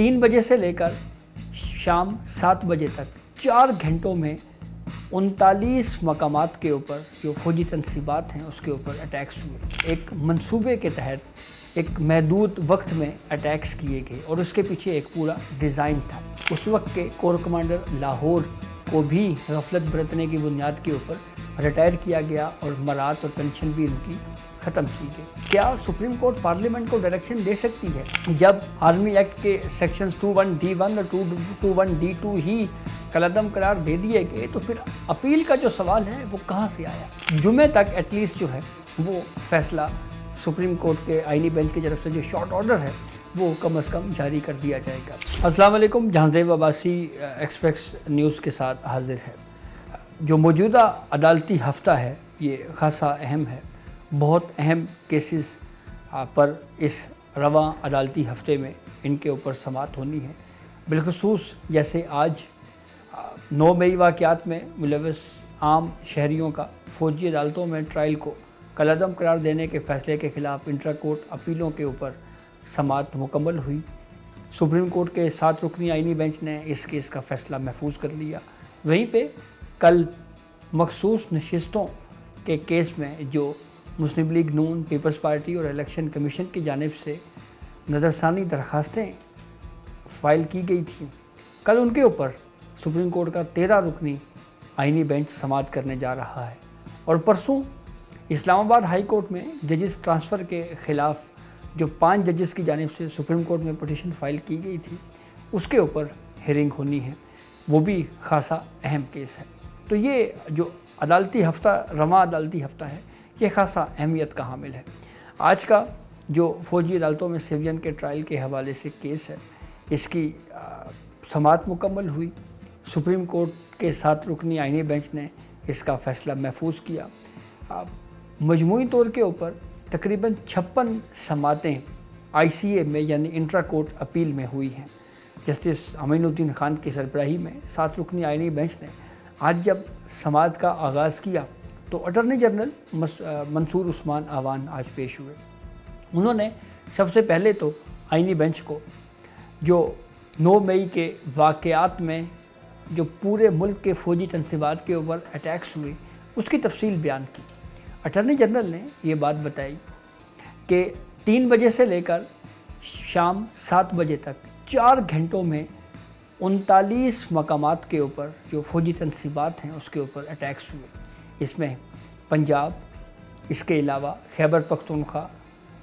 3 बजे से लेकर शाम 7 बजे तक 4 घंटों में 39 मकामात के ऊपर जो फौजी तनसीबात हैं उसके ऊपर अटैक्स हुए। एक मंसूबे के तहत एक महदूद वक्त में अटैक्स किए गए और उसके पीछे एक पूरा डिज़ाइन था। उस वक्त के कोर कमांडर लाहौर को भी गफलत बरतने की बुनियाद के ऊपर रिटायर किया गया और मरात और पेंशन भी उनकी ख़त्म की गई। क्या सुप्रीम कोर्ट पार्लियामेंट को डायरेक्शन दे सकती है जब आर्मी एक्ट के सेक्शंस 21D1 और 21D2 ही कलअदम करार दे दिए गए, तो फिर अपील का जो सवाल है वो कहाँ से आया? जुमे तक एटलीस्ट जो है वो फैसला सुप्रीम कोर्ट के आईनी बेंच की तरफ से जो शॉर्ट ऑर्डर है वो कम से कम जारी कर दिया जाएगा। अस्सलाम वालेकुम, जहांज़ेब अब्बासी एक्सप्रेस न्यूज़ के साथ हाजिर है। जो मौजूदा अदालती हफ्ता है ये खासा अहम है। बहुत अहम केसेस पर इस रवां अदालती हफ्ते में इनके ऊपर समाअत होनी है। बिलखुसूस जैसे आज 9 मई वाक़यात में मुलव्वस आम शहरियों का फ़ौजी अदालतों में ट्रायल को कलअदम करार देने के फ़ैसले के ख़िलाफ़ इंट्रा कोर्ट अपीलों के ऊपर समाअत मुकम्मल हुई। सुप्रीम कोर्ट के 7 रुकनी आईनी बेंच ने इस केस का फ़ैसला महफूज कर लिया। वहीं पे कल मखसूस नशिस्तों के केस में जो मुस्लिम लीग नून, पीपल्स पार्टी और इलेक्शन कमीशन की जानिब से नज़रसानी दरख्वास्तें फ़ाइल की गई थी, कल उनके ऊपर सुप्रीम कोर्ट का 13 रुकनी आईनी बेंच समाअत करने जा रहा है। और परसों इस्लामाबाद हाई कोर्ट में जजेस ट्रांसफ़र के ख़िलाफ़ जो 5 जजेस की जानिब से सुप्रीम कोर्ट में पिटीशन फ़ाइल की गई थी उसके ऊपर हियरिंग होनी है। वो भी खासा अहम केस है। तो ये जो अदालती हफ्ता, रवां अदालती हफ्ता है, ये खासा अहमियत का हामिल है। आज का जो फ़ौजी अदालतों में सिविलियन के ट्रायल के हवाले से केस है, इसकी समाअत मुकम्मल हुई। सुप्रीम कोर्ट के 7 रुकनी आईनी बेंच ने इसका फ़ैसला महफूज किया। मजमूई तौर के ऊपर तकरीबन 56 समाअतें ICA में यानी इंट्रा कोर्ट अपील में हुई हैं। जस्टिस अमीनुद्दीन खान की सरबराही में 7 रुकनी आईनी बेंच ने आज जब समाअत का आगाज़ किया तो अटॉर्नी जनरल मंसूर उस्मान आवान आज पेश हुए। उन्होंने सबसे पहले तो आईनी बेंच को जो 9 मई के वाक़यात में जो पूरे मुल्क के फ़ौजी तनसीबात के ऊपर अटैक्स हुए उसकी तफसील बयान की। अटॉर्नी जनरल ने ये बात बताई कि 3 बजे से लेकर शाम 7 बजे तक 4 घंटों में 39 मकामात के ऊपर जो फ़ौजी तनसीबात हैं उसके ऊपर अटैक्स हुए। इसमें पंजाब, इसके अलावा खैबर पख्तूनख्वा,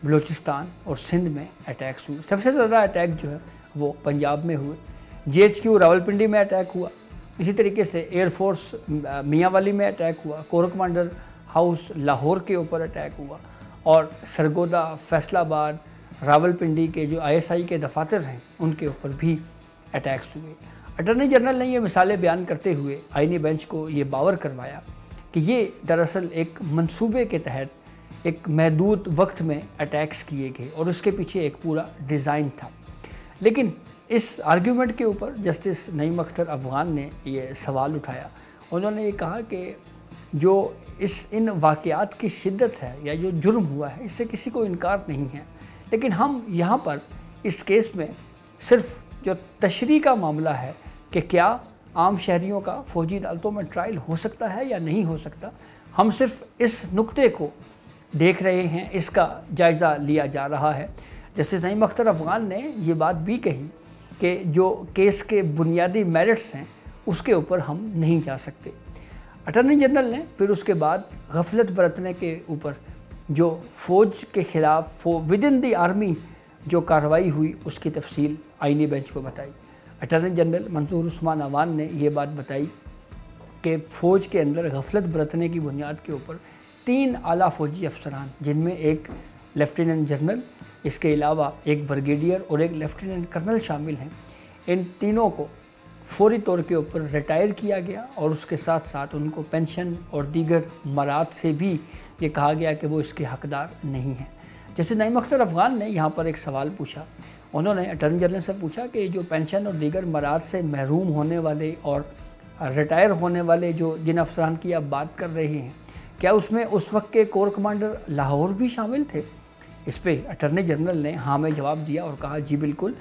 बलूचिस्तान और सिंध में अटैक्स हुए। सबसे ज़्यादा अटैक जो है वो पंजाब में हुए। GHQ रावलपिंडी में अटैक हुआ। इसी तरीके से एयरफोर्स मियांवाली में अटैक हुआ। कोर कमांडर हाउस लाहौर के ऊपर अटैक हुआ और सरगोदा, फैसलाबाद, रावलपिंडी के जो ISI के दफातर हैं उनके ऊपर भी अटैक्स हुए। अटॉर्नी जनरल ने ये मिसालें बयान करते हुए आईनी बेंच को ये बावर करवाया कि ये दरअसल एक मंसूबे के तहत एक महदूद वक्त में अटैक्स किए गए और उसके पीछे एक पूरा डिज़ाइन था। लेकिन इस आर्ग्यूमेंट के ऊपर जस्टिस नईम अख्तर अफ़गान ने ये सवाल उठाया। उन्होंने ये कहा कि जो इन वाक़यात की शिद्दत है या जो जुर्म हुआ है इससे किसी को इनकार नहीं है, लेकिन हम यहाँ पर इस केस में सिर्फ जो तशरीह का मामला है कि क्या आम शहरियों का फ़ौजी अदालतों में ट्रायल हो सकता है या नहीं हो सकता, हम सिर्फ इस नुक्ते को देख रहे हैं, इसका जायज़ा लिया जा रहा है। जस्टिस नईम अख्तर अफ़गान ने ये बात भी कही कि जो केस के बुनियादी मेरिट्स हैं उसके ऊपर हम नहीं जा सकते। अटॉर्नी जनरल ने फिर उसके बाद गफलत बरतने के ऊपर जो फ़ौज के ख़िलाफ़ विद इन दी आर्मी जो कार्रवाई हुई उसकी तफसील आईनी बेंच को बताई। अटॉर्नी जनरल मंसूर उस्मान आवान ने ये बात बताई कि फ़ौज के अंदर गफलत बरतने की बुनियाद के ऊपर 3 आला फ़ौजी अफसरान, जिनमें एक लेफ्टिनेंट जनरल, इसके अलावा एक ब्रिगेडियर और एक लेफ्टिनेंट कर्नल शामिल हैं, इन तीनों को फौरी तौर के ऊपर रिटायर किया गया और उसके साथ साथ उनको पेंशन और दीगर मरात से भी ये कहा गया कि वो इसके हकदार नहीं हैं। जैसे नईम अख्तर अफ़गान ने यहाँ पर एक सवाल पूछा। उन्होंने अटॉर्नी जनरल से पूछा कि जो पेंशन और दीगर मरात से महरूम होने वाले और रिटायर होने वाले जो जिन अफसरान की आप बात कर रहे हैं, क्या उसमें उस वक्त के कोर कमांडर लाहौर भी शामिल थे? इस पर अटॉर्नी जनरल ने हाँ में जवाब दिया और कहा जी बिल्कुल,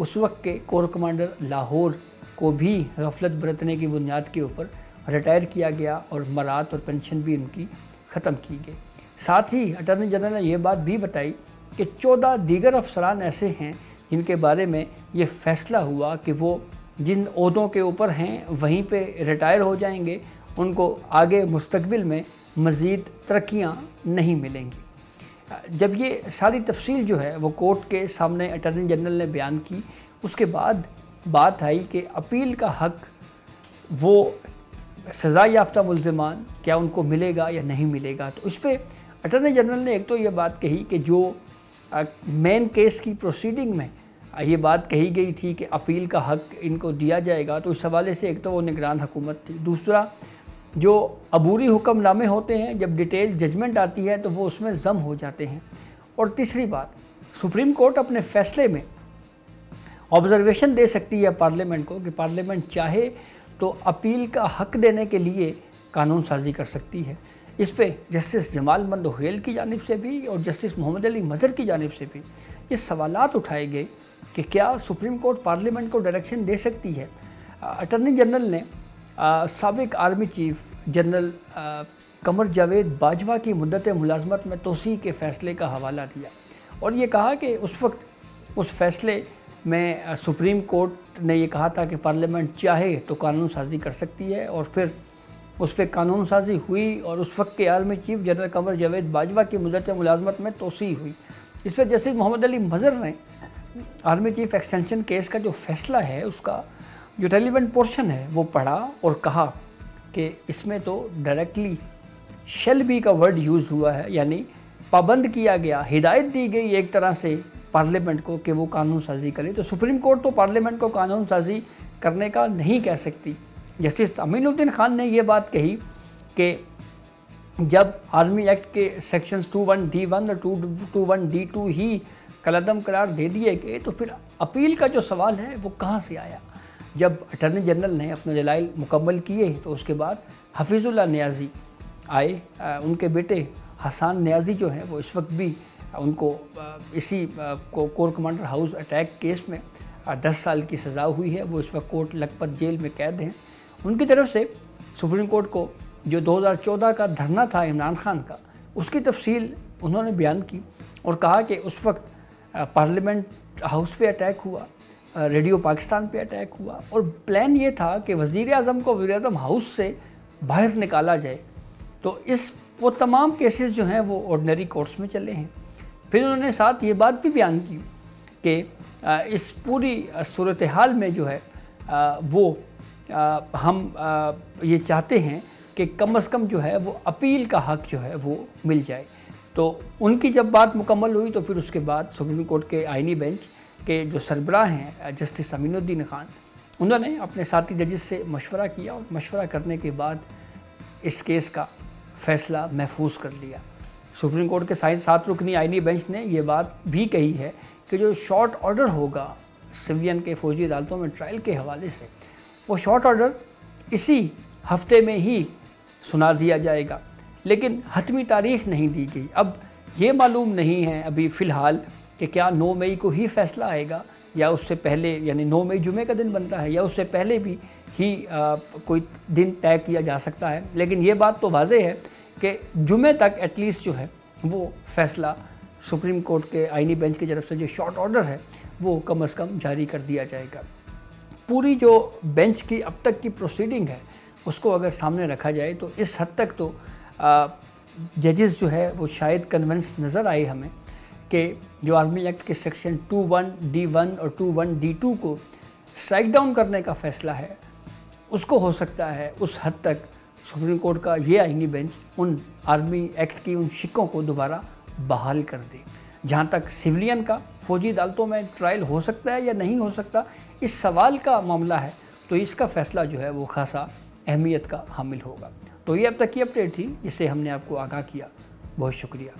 उस वक्त के कोर कमांडर लाहौर को भी गफलत बरतने की बुनियाद के ऊपर रिटायर किया गया और मरात और पेंशन भी उनकी ख़त्म की गई। साथ ही अटॉर्नी जनरल ने यह बात भी बताई कि 14 दीगर अफसरान ऐसे हैं जिनके बारे में ये फ़ैसला हुआ कि वो जिन ओहदों के ऊपर हैं वहीं पे रिटायर हो जाएंगे, उनको आगे मुस्तकबिल में मज़ीद तरक्कियाँ नहीं मिलेंगी। जब ये सारी तफसील जो है वो कोर्ट के सामने अटॉर्नी जनरल ने बयान की, उसके बाद बात आई कि अपील का हक़ वो सज़ा याफ्ता मुल्ज़िमान क्या उनको मिलेगा या नहीं मिलेगा। तो इस पर अटॉर्नी जनरल ने एक तो ये बात कही कि जो मेन केस की प्रोसीडिंग में ये बात कही गई थी कि अपील का हक़ इनको दिया जाएगा, तो इस हवाले से एक तो वो निगरान हुकूमत थी। दूसरा, जो अबूरी हुक्मनामे होते हैं जब डिटेल जजमेंट आती है तो वो उसमें ज़म हो जाते हैं। और तीसरी बात, सुप्रीम कोर्ट अपने फ़ैसले में ऑब्ज़र्वेशन दे सकती है पार्लियामेंट को कि पार्लियामेंट चाहे तो अपील का हक़ देने के लिए कानून साजी कर सकती है। इस पे जस्टिस जमाल मंदोहेल की जानिब से भी और जस्टिस मोहम्मद अली मज़हर की जानिब से भी ये सवालात उठाए गए कि क्या सुप्रीम कोर्ट पार्लियामेंट को डायरेक्शन दे सकती है। अटॉर्नी जनरल ने साबिक army chief general Qamar Javed Bajwa की मुद्दत मुलाजमत में तोसी के फ़ैसले का हवाला दिया और ये कहा कि उस वक्त उस फ़ैसले में सुप्रीम कोर्ट ने ये कहा था कि पार्लियामेंट चाहे तो कानून साजी कर सकती है और फिर उस पर कानून साजी हुई और उस वक्त के army chief general Qamar Javed Bajwa की मुद्दत मुलाजमत में तोसी हुई। इस पर जस्टिस मोहम्मद अली मज़हर ने आर्मी चीफ एक्सटेंशन केस का जो फ़ैसला है उसका जो रेलिवेंट पोर्शन है वो पढ़ा और कहा कि इसमें तो डायरेक्टली शैल बी का वर्ड यूज़ हुआ है, यानी पाबंद किया गया, हिदायत दी गई एक तरह से पार्लियामेंट को कि वो कानून साजी करे। तो सुप्रीम कोर्ट तो पार्लियामेंट को कानून साजी करने का नहीं कह सकती। जस्टिस अमीनुद्दीन खान ने ये बात कही कि जब आर्मी एक्ट के सेक्शंस 21D1 और 21D2 ही कलअदम करार दे दिए गए तो फिर अपील का जो सवाल है वो कहाँ से आया। जब अटॉर्नी जनरल ने अपने दलाइल मुकम्मल किए तो उसके बाद हफीज़ुल्लाह नियाज़ी आए, उनके बेटे हसान नियाज़ी जो हैं वो इस वक्त भी उनको इसी core commander house attack case में 10 साल की सज़ा हुई है, वो इस वक्त कोट लखपत जेल में कैद हैं। उनकी तरफ से सुप्रीम कोर्ट को जो 2014 का धरना था इमरान खान का, उसकी तफसील उन्होंने बयान की और कहा कि उस वक्त पार्लियामेंट हाउस पे अटैक हुआ, रेडियो पाकिस्तान पे अटैक हुआ और प्लान ये था कि वज़ीर आज़म को वज़ीर-ए-आज़म हाउस से बाहर निकाला जाए। तो वो तमाम केसेस जो हैं वो ऑर्डिनरी कोर्ट्स में चले हैं। फिर उन्होंने साथ ये बात भी बयान की कि इस पूरी सूरत हाल में जो है हम ये चाहते हैं कि कम से कम जो है वो अपील का हक़ जो है वो मिल जाए। तो उनकी जब बात मुकम्मल हुई तो फिर उसके बाद सुप्रीम कोर्ट के आइनी बेंच के जो सरबराह हैं जस्टिस अमीनुद्दीन खान, उन्होंने अपने साथी जजेस से मशवरा किया और मशवरा करने के बाद इस केस का फ़ैसला महफूज कर लिया। सुप्रीम कोर्ट के 7 रुकनी आइनी बेंच ने ये बात भी कही है कि जो शॉर्ट ऑर्डर होगा सिविलियन के फ़ौजी अदालतों में ट्रायल के हवाले से, वो शॉर्ट ऑर्डर इसी हफ्ते में ही सुना दिया जाएगा, लेकिन हतमी तारीख़ नहीं दी गई। अब ये मालूम नहीं है अभी फ़िलहाल कि क्या 9 मई को ही फ़ैसला आएगा या उससे पहले, यानी 9 मई जुमे का दिन बनता है, या उससे पहले भी ही कोई दिन तय किया जा सकता है। लेकिन ये बात तो वाज़ेह है कि जुमे तक एटलीस्ट जो है वो फ़ैसला सुप्रीम कोर्ट के आइनी बेंच की तरफ से जो शॉर्ट ऑर्डर है वो कम से कम जारी कर दिया जाएगा। पूरी जो बेंच की अब तक की प्रोसीडिंग है उसको अगर सामने रखा जाए तो इस हद तक तो जजेस जो है वो शायद कन्विंस नज़र आए हमें कि जो आर्मी एक्ट के सेक्शन 21D1 और 21D2 को स्ट्राइक डाउन करने का फ़ैसला है, उसको हो सकता है उस हद तक सुप्रीम कोर्ट का ये आइनी बेंच उन आर्मी एक्ट की उन शिक्कों को दोबारा बहाल कर दे। जहाँ तक सिविलियन का फ़ौजी अदालतों में ट्रायल हो सकता है या नहीं हो सकता, इस सवाल का मामला है, तो इसका फ़ैसला जो है वो खासा अहमियत का हामिल होगा। तो ये अब तक की अपडेट थी जिससे हमने आपको आगाह किया। बहुत शुक्रिया।